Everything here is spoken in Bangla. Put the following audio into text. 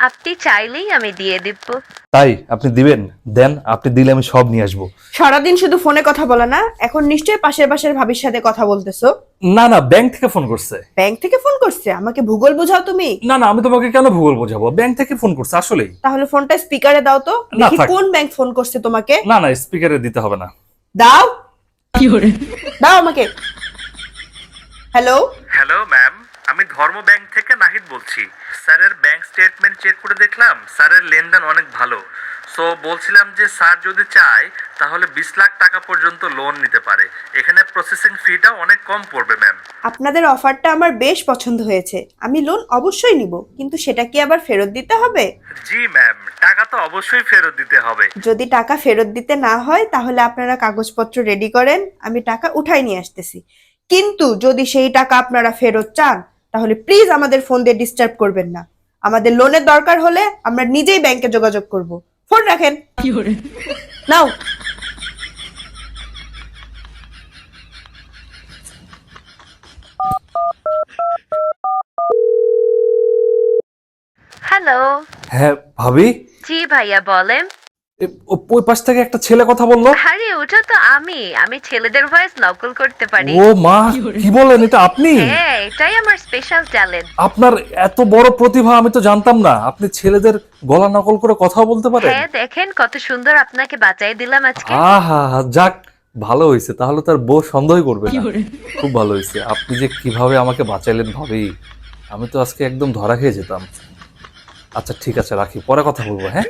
আপনি চাইলেই আমি দিয়ে দিব। তাই আপনি দিবেন? দেন, আপনি দিলে আমি সব নিয়ে আসবো। সারাদিন শুধু ফোনে কথা বলা না, এখন নিশ্চয়ই পাশের বাসার ভাবির সাথে কথা বলতেছো। না না, ব্যাংক থেকে ফোন করছে। ব্যাংক থেকে ফোন করছে? আমাকে ভূগোল বোঝাও তুমি। না না, আমি তোমাকে কেন ভূগোল বোঝাবো? ব্যাংক থেকে ফোন করছে আসলেই। তাহলে ফোনটা স্পিকারে দাও তো, না, দেখি থাক। কোন ব্যাংক ফোন করছে তোমাকে। না না, স্পিকারে দিতে হবে না। দাও দাও আমাকে। হ্যালো, হ্যালো ম্যাম, আমি ধর্ম ব্যাংক থেকে নাহিদ বলছি। স্যারের ব্যাংক স্টেটমেন্ট চেক করে দেখলাম স্যারের লেনদেন অনেক ভালো। সো বলছিলাম যে স্যার যদি চায় তাহলে 20 লাখ টাকা পর্যন্ত লোন নিতে পারে। এখানে প্রসেসিং ফিটা অনেক কম পড়বে ম্যাম। আপনাদের অফারটা আমার বেশ পছন্দ হয়েছে। আমি লোন অবশ্যই নিব, কিন্তু সেটা কি আবার ফেরত দিতে হবে? জি ম্যাম, টাকা তো অবশ্যই ফেরত দিতে হবে। যদি টাকা ফেরত দিতে না হয় তাহলে আপনারা কাগজপত্র রেডি করেন, আমি টাকা উঠাই নিয়ে আসতেছি। কিন্তু যদি সেই টাকা আপনারা ফেরত চান তাহলে প্লিজ আমাদের ফোন দিয়ে ডিস্টার্ব করবেন না। আমাদের লোনের দরকার হলে আমরা নিজেই ব্যাংকে যোগাযোগ করব। ফোন রাখেন। নাও। হ্যালো। হ্যাঁ ভাবি। জি ভাইয়া বলেন। ওই পাশ থেকে একটা ছেলে কথা বললো। আরে ওটা তো আমি ছেলেদের ভয়েস নকল করতে পারি। ও মা, কি বলেন? এটা আপনি? হ্যাঁ, এটাই আমার স্পেশাল ট্যালেন্ট। আপনার এত বড় প্রতিভা আমি তো জানতাম না। আপনি ছেলেদের গলা নকল করে কথা বলতে পারেন? হ্যাঁ, দেখেন কত সুন্দর আপনাকে বাঁচাই দিলাম আজকে। আহা, যাক, ভালো হয়েছে। তাহলে তার বউ সন্দেহ করবে না। খুব ভালো হয়েছে। আপনি যে কিভাবে আমাকে বাঁচাইলেন ভাবি, আমি তো আজকে একদম ধরা খেয়ে যেতাম। আচ্ছা ঠিক আছে, রাখি, পরে কথা বলবো। হ্যাঁ।